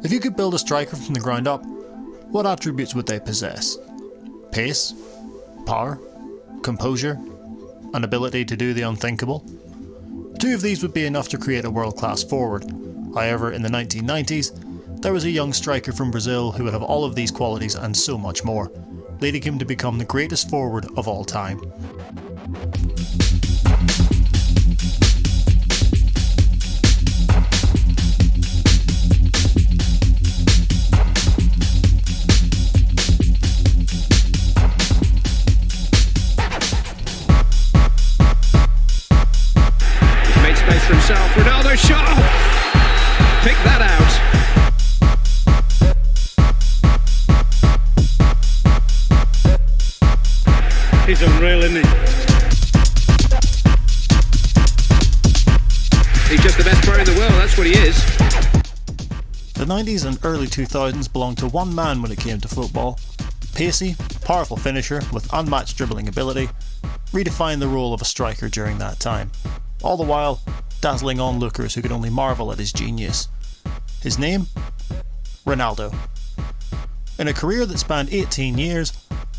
If you could build a striker from the ground up, what attributes would they possess? Pace? Power? Composure? An ability to do the unthinkable? Two of these would be enough to create a world-class forward. However, in the 1990s, there was a young striker from Brazil who would have all of these qualities and so much more, leading him to become the greatest forward of all time. For himself, Ronaldo shot! Pick that out. He's unreal, isn't he? He's just the best player in the world, that's what he is. The 90s and early 2000s belonged to one man when it came to football. Pacey, powerful finisher with unmatched dribbling ability, redefined the role of a striker during that time. All the while, dazzling onlookers who could only marvel at his genius. His name? Ronaldo. In a career that spanned 18 years,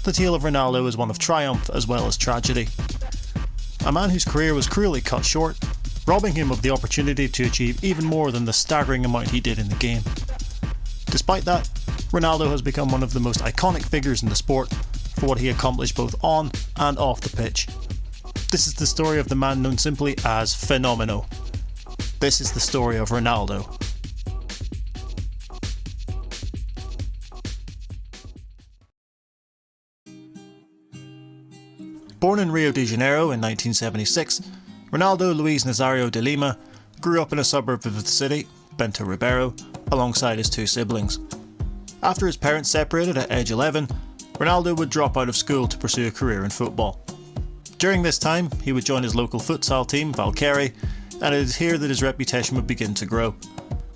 the tale of Ronaldo is one of triumph as well as tragedy. A man whose career was cruelly cut short, robbing him of the opportunity to achieve even more than the staggering amount he did in the game. Despite that, Ronaldo has become one of the most iconic figures in the sport for what he accomplished both on and off the pitch. This is the story of the man known simply as Fenomeno. This is the story of Ronaldo. Born in Rio de Janeiro in 1976, Ronaldo Luis Nazario de Lima grew up in a suburb of the city, Bento Ribeiro, alongside his two siblings. After his parents separated at age 11, Ronaldo would drop out of school to pursue a career in football. During this time, he would join his local futsal team, Valkyrie, and it is here that his reputation would begin to grow.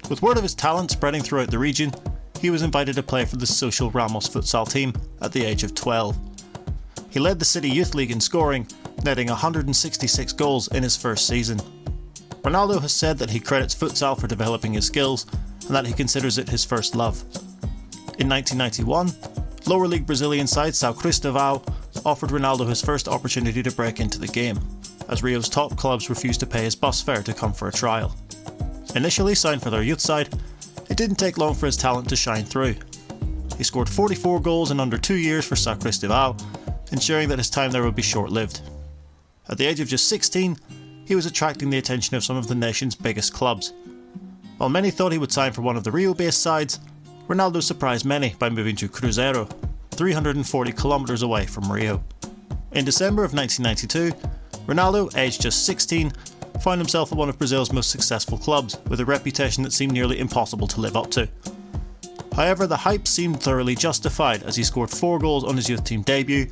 With word of his talent spreading throughout the region, he was invited to play for the Social Ramos futsal team at the age of 12. He led the City Youth League in scoring, netting 166 goals in his first season. Ronaldo has said that he credits futsal for developing his skills, and that he considers it his first love. In 1991, lower league Brazilian side São Cristóvão offered Ronaldo his first opportunity to break into the game, as Rio's top clubs refused to pay his bus fare to come for a trial. Initially signed for their youth side, it didn't take long for his talent to shine through. He scored 44 goals in under 2 years for São Cristóvão, ensuring that his time there would be short-lived. At the age of just 16, he was attracting the attention of some of the nation's biggest clubs. While many thought he would sign for one of the Rio-based sides, Ronaldo surprised many by moving to Cruzeiro, 340 kilometres away from Rio. In December of 1992, Ronaldo, aged just 16, found himself at one of Brazil's most successful clubs, with a reputation that seemed nearly impossible to live up to. However, the hype seemed thoroughly justified as he scored 4 goals on his youth team debut,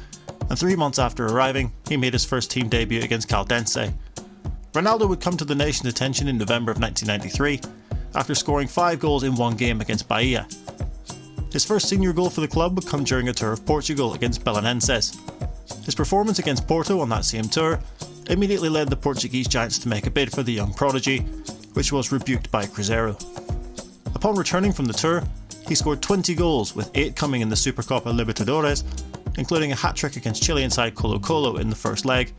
and 3 months after arriving, he made his first team debut against Caldense. Ronaldo would come to the nation's attention in November of 1993, after scoring 5 goals in one game against Bahia. His first senior goal for the club would come during a tour of Portugal against Belenenses. His performance against Porto on that same tour immediately led the Portuguese giants to make a bid for the young prodigy, which was rebuked by Cruzeiro. Upon returning from the tour, he scored 20 goals, with 8 coming in the Supercopa Libertadores, including a hat-trick against Chilean side Colo-Colo in the first leg,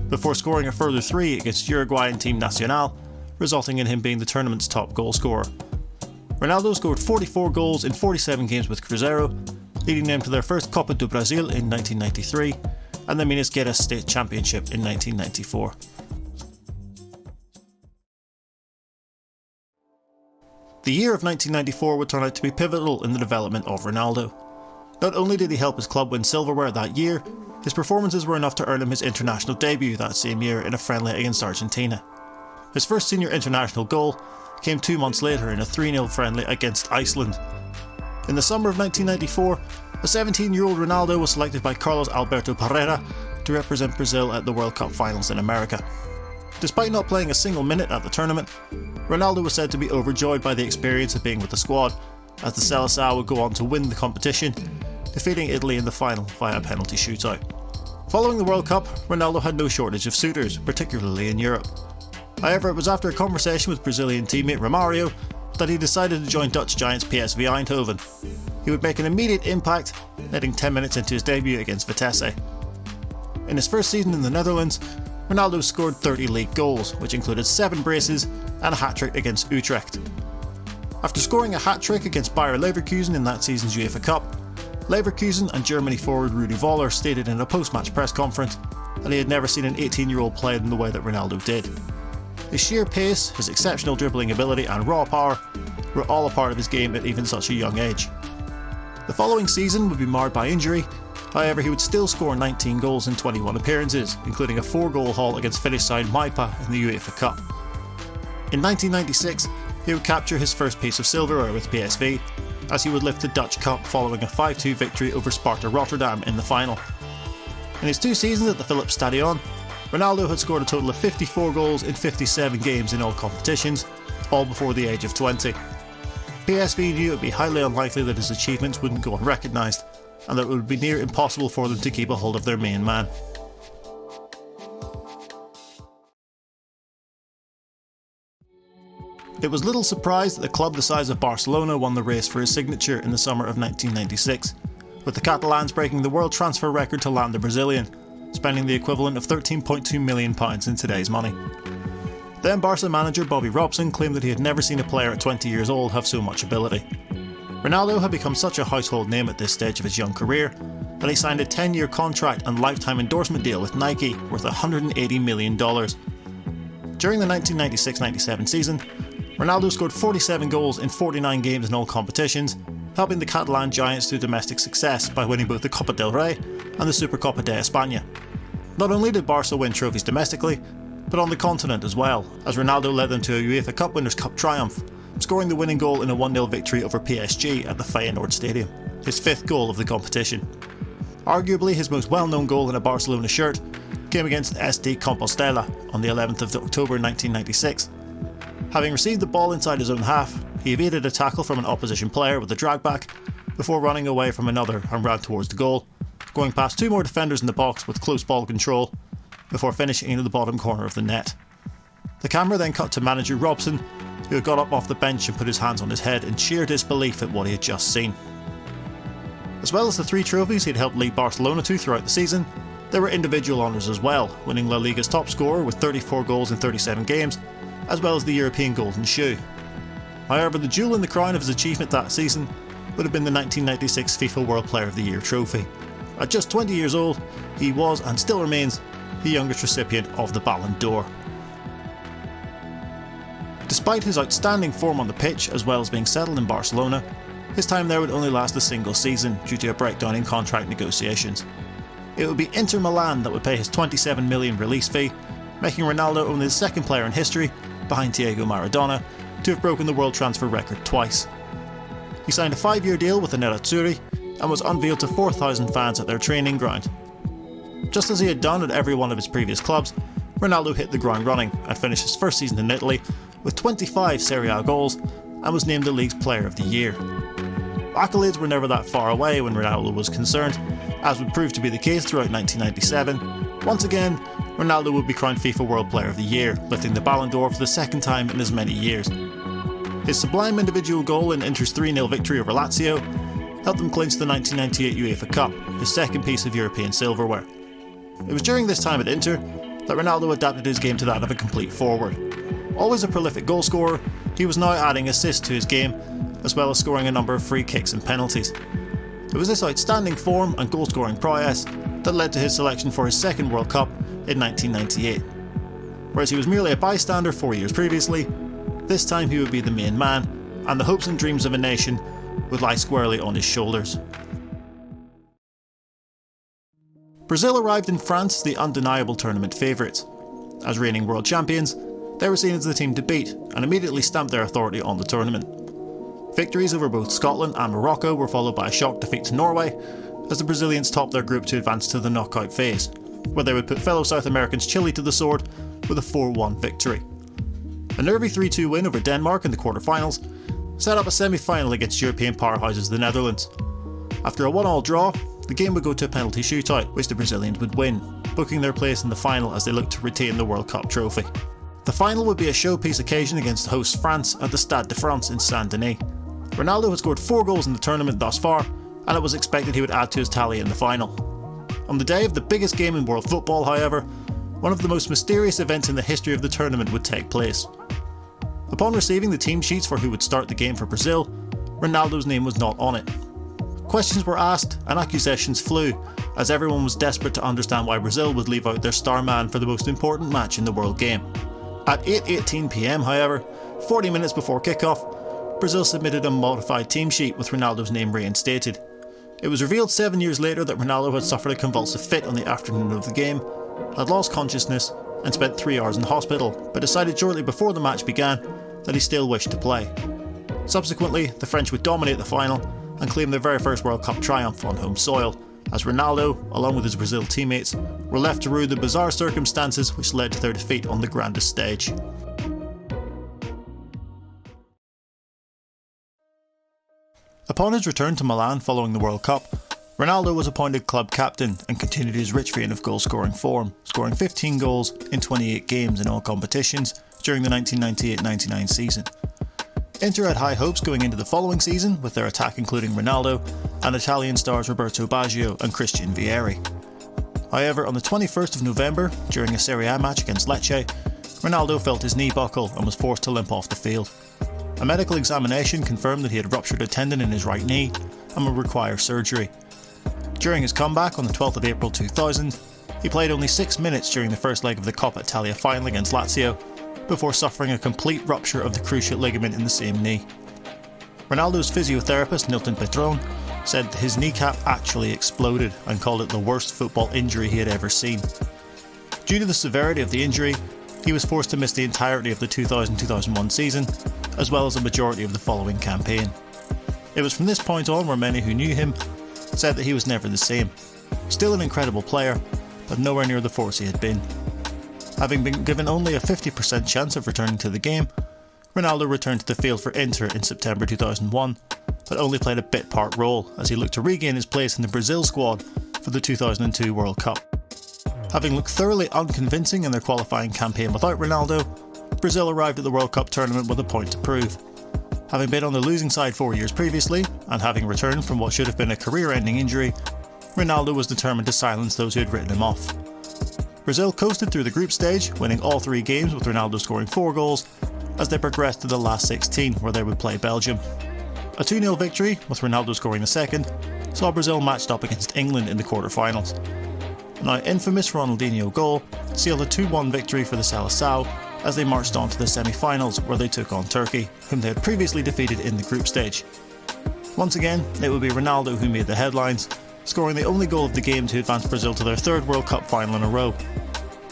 before scoring a further 3 against Uruguayan team Nacional, resulting in him being the tournament's top goal scorer. Ronaldo scored 44 goals in 47 games with Cruzeiro, leading them to their first Copa do Brasil in 1993 and the Minas Gerais State Championship in 1994. The year of 1994 would turn out to be pivotal in the development of Ronaldo. Not only did he help his club win silverware that year, his performances were enough to earn him his international debut that same year in a friendly against Argentina. His first senior international goal came 2 months later in a 3-0 friendly against Iceland. In the summer of 1994, a 17-year-old Ronaldo was selected by Carlos Alberto Parreira to represent Brazil at the World Cup finals in America. Despite not playing a single minute at the tournament, Ronaldo was said to be overjoyed by the experience of being with the squad, as the Seleção would go on to win the competition, defeating Italy in the final via a penalty shootout. Following the World Cup, Ronaldo had no shortage of suitors, particularly in Europe. However, it was after a conversation with Brazilian teammate Romario that he decided to join Dutch giants PSV Eindhoven. He would make an immediate impact, netting 10 minutes into his debut against Vitesse. In his first season in the Netherlands, Ronaldo scored 30 league goals, which included 7 braces and a hat-trick against Utrecht. After scoring a hat-trick against Bayer Leverkusen in that season's UEFA Cup, Leverkusen and Germany forward Rudi Voller stated in a post-match press conference that he had never seen an 18-year-old play in the way that Ronaldo did. His sheer pace, his exceptional dribbling ability and raw power were all a part of his game at even such a young age. The following season would be marred by injury, however he would still score 19 goals in 21 appearances, including a 4-goal haul against Finnish side Maipa in the UEFA Cup. In 1996, he would capture his first piece of silverware with PSV, as he would lift the Dutch Cup following a 5-2 victory over Sparta Rotterdam in the final. In his 2 seasons at the Philips Stadion, Ronaldo had scored a total of 54 goals in 57 games in all competitions, all before the age of 20. PSV knew it would be highly unlikely that his achievements wouldn't go unrecognised, and that it would be near impossible for them to keep a hold of their main man. It was little surprise that a club the size of Barcelona won the race for his signature in the summer of 1996, with the Catalans breaking the world transfer record to land the Brazilian, spending the equivalent of £13.2 million in today's money. Then Barca manager Bobby Robson claimed that he had never seen a player at 20 years old have so much ability. Ronaldo had become such a household name at this stage of his young career that he signed a 10-year contract and lifetime endorsement deal with Nike worth $180 million. During the 1996-97 season, Ronaldo scored 47 goals in 49 games in all competitions, helping the Catalan giants to domestic success by winning both the Copa del Rey and the Supercopa de España. Not only did Barca win trophies domestically, but on the continent as well, as Ronaldo led them to a UEFA Cup Winners' Cup triumph, scoring the winning goal in a 1-0 victory over PSG at the Feyenoord Stadium, his 5th goal of the competition. Arguably his most well-known goal in a Barcelona shirt came against SD Compostela on the 11th of October 1996. Having received the ball inside his own half, he evaded a tackle from an opposition player with a drag back before running away from another and ran towards the goal, going past 2 more defenders in the box with close ball control before finishing into the bottom corner of the net. The camera then cut to manager Robson, who had got up off the bench and put his hands on his head in sheer disbelief at what he had just seen. As well as the 3 trophies he'd helped lead Barcelona to throughout the season, there were individual honours as well, winning La Liga's top scorer with 34 goals in 37 games, as well as the European Golden Shoe. However, the jewel in the crown of his achievement that season would have been the 1996 FIFA World Player of the Year trophy. At just 20 years old, he was, and still remains, the youngest recipient of the Ballon d'Or. Despite his outstanding form on the pitch, as well as being settled in Barcelona, his time there would only last a single season due to a breakdown in contract negotiations. It would be Inter Milan that would pay his £27 million release fee, making Ronaldo only the second player in history, behind Diego Maradona, to have broken the world transfer record twice. He signed a 5-year deal with the Nerazzurri and was unveiled to 4,000 fans at their training ground. Just as he had done at every one of his previous clubs, Ronaldo hit the ground running and finished his first season in Italy with 25 Serie A goals and was named the league's Player of the Year. Accolades were never that far away when Ronaldo was concerned, as would prove to be the case throughout 1997. Once again, Ronaldo would be crowned FIFA World Player of the Year, lifting the Ballon d'Or for the second time in as many years. His sublime individual goal in Inter's 3-0 victory over Lazio helped them clinch the 1998 UEFA Cup, his second piece of European silverware. It was during this time at Inter that Ronaldo adapted his game to that of a complete forward. Always a prolific goalscorer, he was now adding assists to his game, as well as scoring a number of free kicks and penalties. It was this outstanding form and goal-scoring prowess that led to his selection for his second World Cup in 1998. Whereas he was merely a bystander 4 years previously, this time he would be the main man, and the hopes and dreams of a nation would lie squarely on his shoulders. Brazil arrived in France as the undeniable tournament favourites. As reigning world champions, they were seen as the team to beat and immediately stamped their authority on the tournament. Victories over both Scotland and Morocco were followed by a shock defeat to Norway, as the Brazilians topped their group to advance to the knockout phase, where they would put fellow South Americans Chile to the sword with a 4-1 victory. A nervy 3-2 win over Denmark in the quarter-finals set up a semi-final against European powerhouses the Netherlands. After a 1-1 draw, the game would go to a penalty shootout, which the Brazilians would win, booking their place in the final as they looked to retain the World Cup trophy. The final would be a showpiece occasion against the host France at the Stade de France in Saint-Denis. Ronaldo had scored 4 goals in the tournament thus far, and it was expected he would add to his tally in the final. On the day of the biggest game in world football, however, one of the most mysterious events in the history of the tournament would take place. Upon receiving the team sheets for who would start the game for Brazil, Ronaldo's name was not on it. Questions were asked and accusations flew, as everyone was desperate to understand why Brazil would leave out their star man for the most important match in the world game. At 8:18 PM, however, 40 minutes before kickoff, Brazil submitted a modified team sheet with Ronaldo's name reinstated. It was revealed 7 years later that Ronaldo had suffered a convulsive fit on the afternoon of the game, had lost consciousness and spent 3 hours in hospital, but decided shortly before the match began that he still wished to play. Subsequently, the French would dominate the final and claim their very first World Cup triumph on home soil, as Ronaldo, along with his Brazil teammates, were left to rue the bizarre circumstances which led to their defeat on the grandest stage. Upon his return to Milan following the World Cup, Ronaldo was appointed club captain and continued his rich vein of goal-scoring form, scoring 15 goals in 28 games in all competitions during the 1998-99 season. Inter had high hopes going into the following season, with their attack including Ronaldo and Italian stars Roberto Baggio and Christian Vieri. However, on the 21st of November, during a Serie A match against Lecce, Ronaldo felt his knee buckle and was forced to limp off the field. A medical examination confirmed that he had ruptured a tendon in his right knee and would require surgery. During his comeback on the 12th of April 2000, he played only 6 minutes during the first leg of the Coppa Italia final against Lazio, before suffering a complete rupture of the cruciate ligament in the same knee. Ronaldo's physiotherapist Nilton Petron said that his kneecap actually exploded and called it the worst football injury he had ever seen. Due to the severity of the injury, he was forced to miss the entirety of the 2000-2001 season, as well as a majority of the following campaign. It was from this point on where many who knew him said that he was never the same. Still an incredible player, but nowhere near the force he had been. Having been given only a 50% chance of returning to the game, Ronaldo returned to the field for Inter in September 2001, but only played a bit-part role as he looked to regain his place in the Brazil squad for the 2002 World Cup. Having looked thoroughly unconvincing in their qualifying campaign without Ronaldo, Brazil arrived at the World Cup tournament with a point to prove. Having been on the losing side 4 years previously, and having returned from what should have been a career-ending injury, Ronaldo was determined to silence those who had written him off. Brazil coasted through the group stage, winning all 3 games with Ronaldo scoring 4 goals, as they progressed to the last 16 where they would play Belgium. A 2-0 victory, with Ronaldo scoring the second, saw Brazil matched up against England in the quarter-finals. Now infamous Ronaldinho goal sealed a 2-1 victory for the Seleção as they marched on to the semi-finals where they took on Turkey, whom they had previously defeated in the group stage. Once again, it would be Ronaldo who made the headlines, scoring the only goal of the game to advance Brazil to their 3rd World Cup final in a row.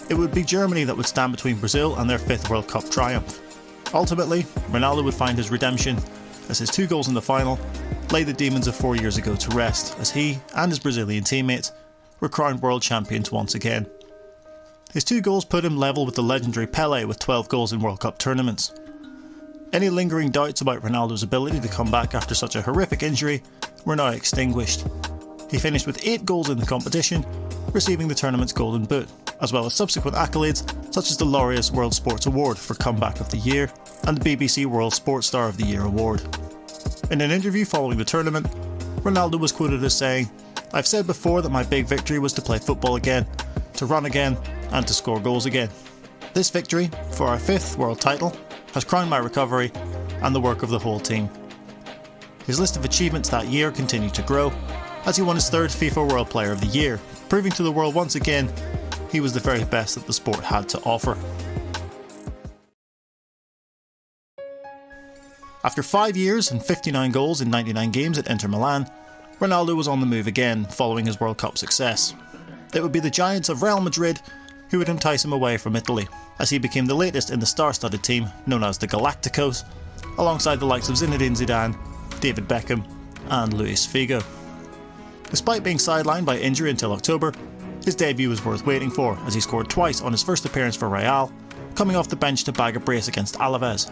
It would be Germany that would stand between Brazil and their 5th World Cup triumph. Ultimately, Ronaldo would find his redemption, as his 2 goals in the final laid the demons of 4 years ago to rest, as he and his Brazilian teammates were crowned world champions once again. His 2 goals put him level with the legendary Pelé with 12 goals in World Cup tournaments. Any lingering doubts about Ronaldo's ability to come back after such a horrific injury were now extinguished. He finished with 8 goals in the competition, receiving the tournament's Golden Boot, as well as subsequent accolades such as the Laureus World Sports Award for Comeback of the Year and the BBC World Sports Star of the Year award. In an interview following the tournament, Ronaldo was quoted as saying, "I've said before that my big victory was to play football again, to run again, and to score goals again. This victory, for our 5th world title, has crowned my recovery and the work of the whole team." His list of achievements that year continued to grow, as he won his 3rd FIFA World Player of the Year, proving to the world once again he was the very best that the sport had to offer. After 5 years and 59 goals in 99 games at Inter Milan, Ronaldo was on the move again following his World Cup success. It would be the giants of Real Madrid who would entice him away from Italy, as he became the latest in the star-studded team known as the Galacticos, alongside the likes of Zinedine Zidane, David Beckham and Luis Figo. Despite being sidelined by injury until October, his debut was worth waiting for, as he scored twice on his first appearance for Real, coming off the bench to bag a brace against Alaves.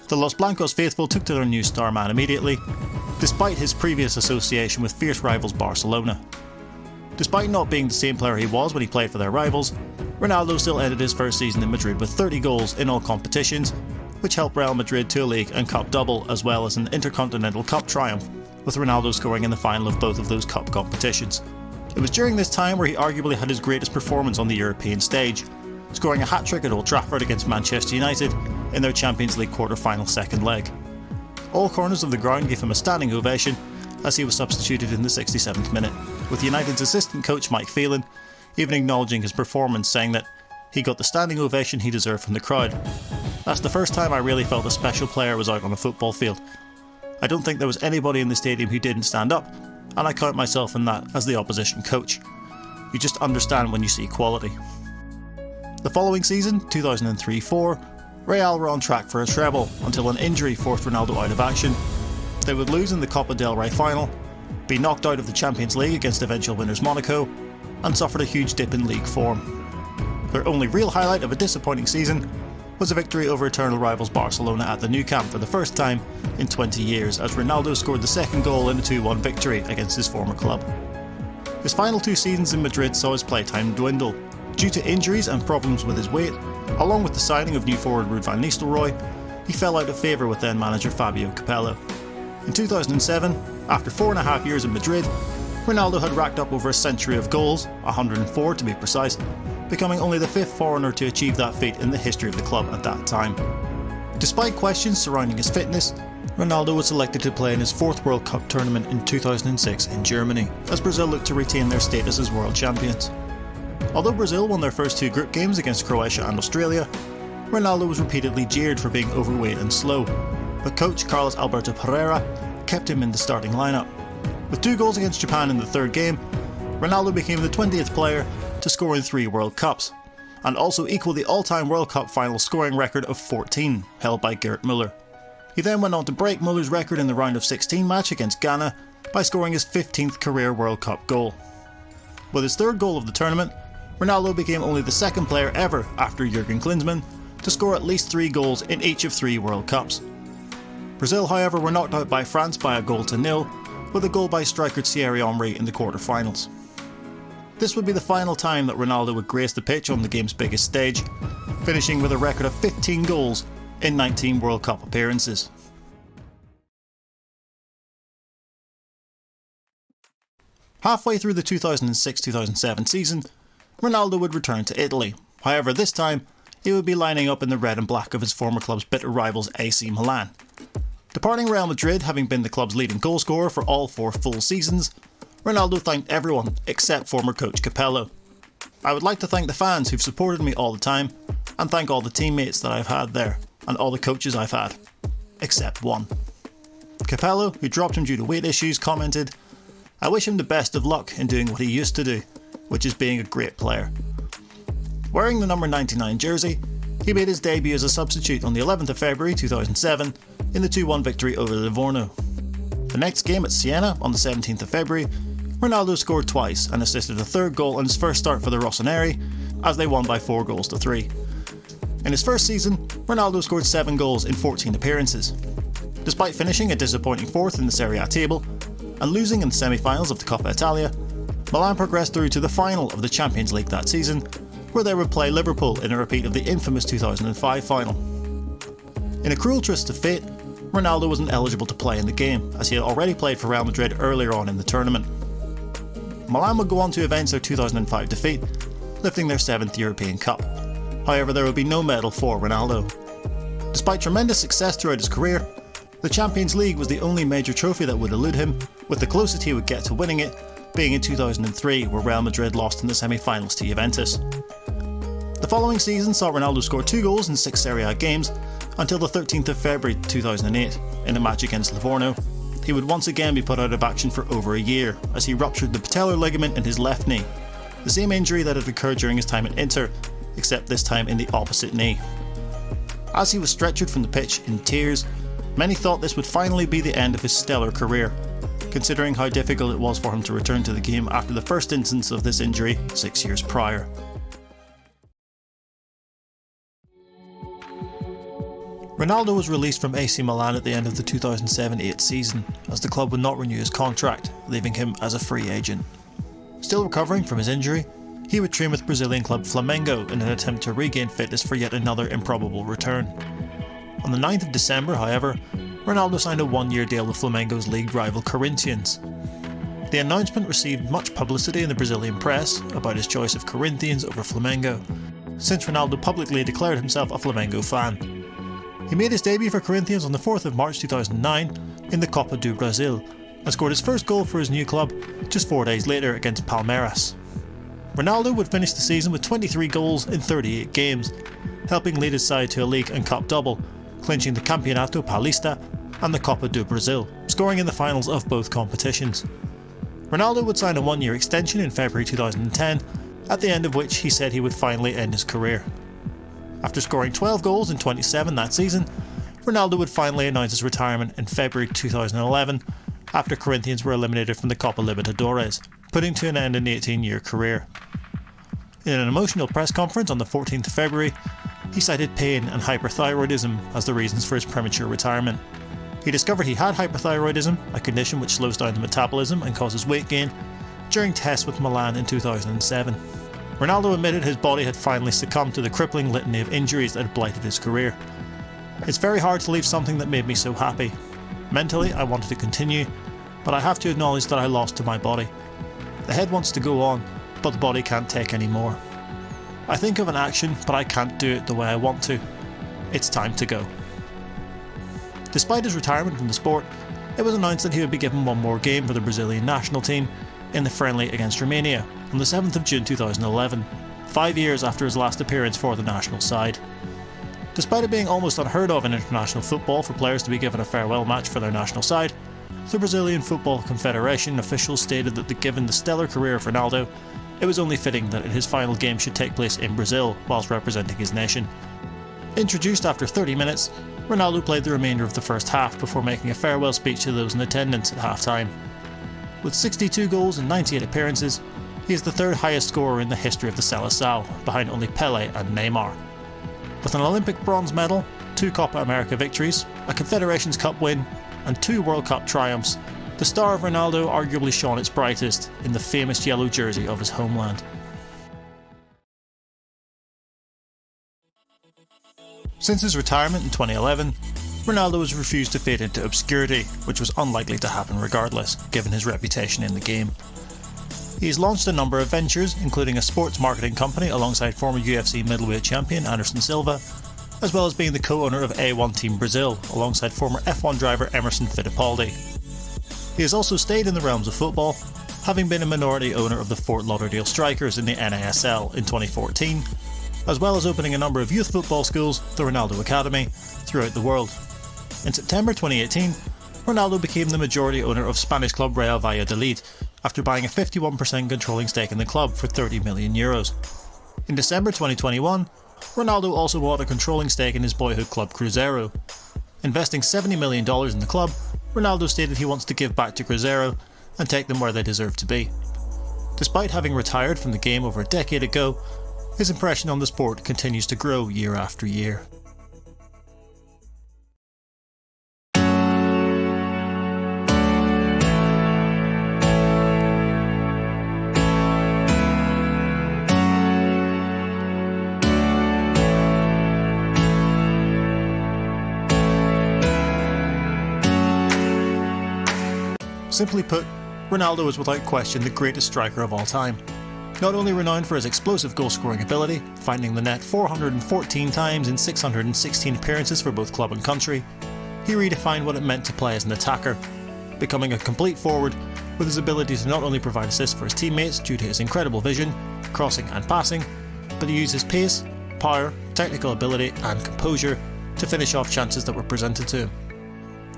The Los Blancos faithful took to their new star man immediately, despite his previous association with fierce rivals Barcelona. Despite not being the same player he was when he played for their rivals, Ronaldo still ended his first season in Madrid with 30 goals in all competitions, which helped Real Madrid to a league and cup double as well as an Intercontinental Cup triumph, with Ronaldo scoring in the final of both of those cup competitions. It was during this time where he arguably had his greatest performance on the European stage, scoring a hat-trick at Old Trafford against Manchester United in their Champions League quarter-final second leg. All corners of the ground gave him a standing ovation as he was substituted in the 67th minute, with United's assistant coach Mike Phelan even acknowledging his performance, saying that he got the standing ovation he deserved from the crowd. That's the first time I really felt a special player was out on a football field. I don't think there was anybody in the stadium who didn't stand up, and I count myself in that as the opposition coach. You just understand when you see quality. The following season, 2003-04, Real were on track for a treble until an injury forced Ronaldo out of action. They would lose in the Copa del Rey final, be knocked out of the Champions League against eventual winners Monaco, and suffered a huge dip in league form. Their only real highlight of a disappointing season was a victory over eternal rivals Barcelona at the Nou Camp for the first time in 20 years, as Ronaldo scored the second goal in a 2-1 victory against his former club. His final 2 seasons in Madrid saw his playtime dwindle. Due to injuries and problems with his weight, along with the signing of new forward Ruud van Nistelrooy, he fell out of favour with then manager Fabio Capello. In 2007, after 4.5 years in Madrid, Ronaldo had racked up over a century of goals, 104 to be precise, becoming only the 5th foreigner to achieve that feat in the history of the club at that time. Despite questions surrounding his fitness, Ronaldo was selected to play in his 4th World Cup tournament in 2006 in Germany, as Brazil looked to retain their status as world champions. Although Brazil won their first 2 group games against Croatia and Australia, Ronaldo was repeatedly jeered for being overweight and slow, but coach Carlos Alberto Pereira kept him in the starting lineup. With 2 goals against Japan in the 3rd game, Ronaldo became the 20th player to score in 3 World Cups, and also equal the all-time World Cup final scoring record of 14, held by Gerd Müller. He then went on to break Müller's record in the round of 16 match against Ghana by scoring his 15th career World Cup goal. With his 3rd goal of the tournament, Ronaldo became only the 2nd player ever, after Jurgen Klinsmann, to score at least 3 goals in each of 3 World Cups. Brazil, however, were knocked out by France by 1-0, with a goal by striker Thierry Henry in the quarter-finals. This would be the final time that Ronaldo would grace the pitch on the game's biggest stage, finishing with a record of 15 goals in 19 World Cup appearances. Halfway through the 2006-2007 season, Ronaldo would return to Italy. However, this time, he would be lining up in the red and black of his former club's bitter rivals AC Milan. Departing Real Madrid, having been the club's leading goalscorer for all 4 full seasons, Ronaldo thanked everyone except former coach Capello. "I would like to thank the fans who've supported me all the time, and thank all the teammates that I've had there, and all the coaches I've had. Except one." Capello, who dropped him due to weight issues, commented, "I wish him the best of luck in doing what he used to do, which is being a great player." Wearing the number 99 jersey, he made his debut as a substitute on the 11th of February 2007 in the 2-1 victory over Livorno. The next game at Siena on the 17th of February, Ronaldo scored twice and assisted a 3rd goal in his first start for the Rossoneri as they won by 4-3. In his first season, Ronaldo scored 7 goals in 14 appearances. Despite finishing a disappointing 4th in the Serie A table and losing in the semi-finals of the Coppa Italia, Milan progressed through to the final of the Champions League that season, where they would play Liverpool in a repeat of the infamous 2005 final. In a cruel twist of fate, Ronaldo wasn't eligible to play in the game, as he had already played for Real Madrid earlier on in the tournament. Milan would go on to avenge their 2005 defeat, lifting their 7th European Cup. However, there would be no medal for Ronaldo. Despite tremendous success throughout his career, the Champions League was the only major trophy that would elude him, with the closest he would get to winning it being in 2003, where Real Madrid lost in the semi-finals to Juventus. The following season saw Ronaldo score 2 goals in 6 Serie A games until the 13th of February 2008 in a match against Livorno. He would once again be put out of action for over a year as he ruptured the patellar ligament in his left knee, the same injury that had occurred during his time at Inter, except this time in the opposite knee. As he was stretchered from the pitch in tears, many thought this would finally be the end of his stellar career, considering how difficult it was for him to return to the game after the first instance of this injury 6 years prior. Ronaldo was released from AC Milan at the end of the 2007-08 season, as the club would not renew his contract, leaving him as a free agent. Still recovering from his injury, he would train with Brazilian club Flamengo in an attempt to regain fitness for yet another improbable return. On the 9th of December, however, Ronaldo signed a one-year deal with Flamengo's league rival Corinthians. The announcement received much publicity in the Brazilian press about his choice of Corinthians over Flamengo, since Ronaldo publicly declared himself a Flamengo fan. He made his debut for Corinthians on the 4th of March 2009 in the Copa do Brasil and scored his first goal for his new club just 4 days later against Palmeiras. Ronaldo would finish the season with 23 goals in 38 games, helping lead his side to a league and cup double, clinching the Campeonato Paulista and the Copa do Brasil, scoring in the finals of both competitions. Ronaldo would sign a one-year extension in February 2010, at the end of which he said he would finally end his career. After scoring 12 goals in 27 that season, Ronaldo would finally announce his retirement in February 2011 after Corinthians were eliminated from the Copa Libertadores, putting to an end an 18-year career. In an emotional press conference on the 14th of February, he cited pain and hyperthyroidism as the reasons for his premature retirement. He discovered he had hyperthyroidism, a condition which slows down the metabolism and causes weight gain, during tests with Milan in 2007. Ronaldo admitted his body had finally succumbed to the crippling litany of injuries that had blighted his career. "It's very hard to leave something that made me so happy. Mentally, I wanted to continue, but I have to acknowledge that I lost to my body. The head wants to go on, but the body can't take any more. I think of an action, but I can't do it the way I want to. It's time to go." Despite his retirement from the sport, it was announced that he would be given one more game for the Brazilian national team in the friendly against Romania on the 7th of June 2011, 5 years after his last appearance for the national side. Despite it being almost unheard of in international football for players to be given a farewell match for their national side, the Brazilian Football Confederation officials stated that given the stellar career of Ronaldo, it was only fitting that his final game should take place in Brazil whilst representing his nation. Introduced after 30 minutes, Ronaldo played the remainder of the first half before making a farewell speech to those in attendance at half-time. With 62 goals and 98 appearances, he is the third highest scorer in the history of the Seleção, behind only Pelé and Neymar. With an Olympic bronze medal, 2 Copa America victories, a Confederations Cup win, and 2 World Cup triumphs, the star of Ronaldo arguably shone its brightest in the famous yellow jersey of his homeland. Since his retirement in 2011, Ronaldo has refused to fade into obscurity, which was unlikely to happen regardless, given his reputation in the game. He has launched a number of ventures, including a sports marketing company alongside former UFC middleweight champion Anderson Silva, as well as being the co-owner of A1 Team Brazil, alongside former F1 driver Emerson Fittipaldi. He has also stayed in the realms of football, having been a minority owner of the Fort Lauderdale Strikers in the NASL in 2014, as well as opening a number of youth football schools, the Ronaldo Academy, throughout the world. In September 2018, Ronaldo became the majority owner of Spanish club Real Valladolid after buying a 51% controlling stake in the club for €30 million. In December 2021, Ronaldo also bought a controlling stake in his boyhood club Cruzeiro. Investing $70 million in the club, Ronaldo stated he wants to give back to Cruzeiro and take them where they deserve to be. Despite having retired from the game over a decade ago, his impression on the sport continues to grow year after year. Simply put, Ronaldo is without question the greatest striker of all time. Not only renowned for his explosive goal-scoring ability, finding the net 414 times in 616 appearances for both club and country, he redefined what it meant to play as an attacker, becoming a complete forward with his ability to not only provide assists for his teammates due to his incredible vision, crossing and passing, but to use his pace, power, technical ability and composure to finish off chances that were presented to him.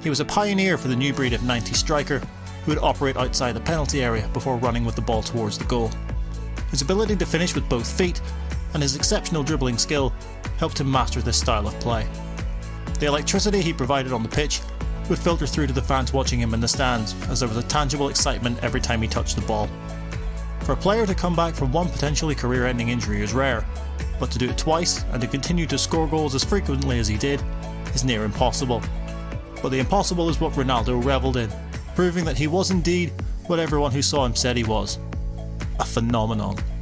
He was a pioneer for the new breed of 90 striker who would operate outside the penalty area before running with the ball towards the goal. His ability to finish with both feet and his exceptional dribbling skill helped him master this style of play. The electricity he provided on the pitch would filter through to the fans watching him in the stands, as there was a tangible excitement every time he touched the ball. For a player to come back from one potentially career-ending injury is rare, but to do it twice and to continue to score goals as frequently as he did is near impossible. But the impossible is what Ronaldo revelled in, proving that he was indeed what everyone who saw him said he was. a phenomenon.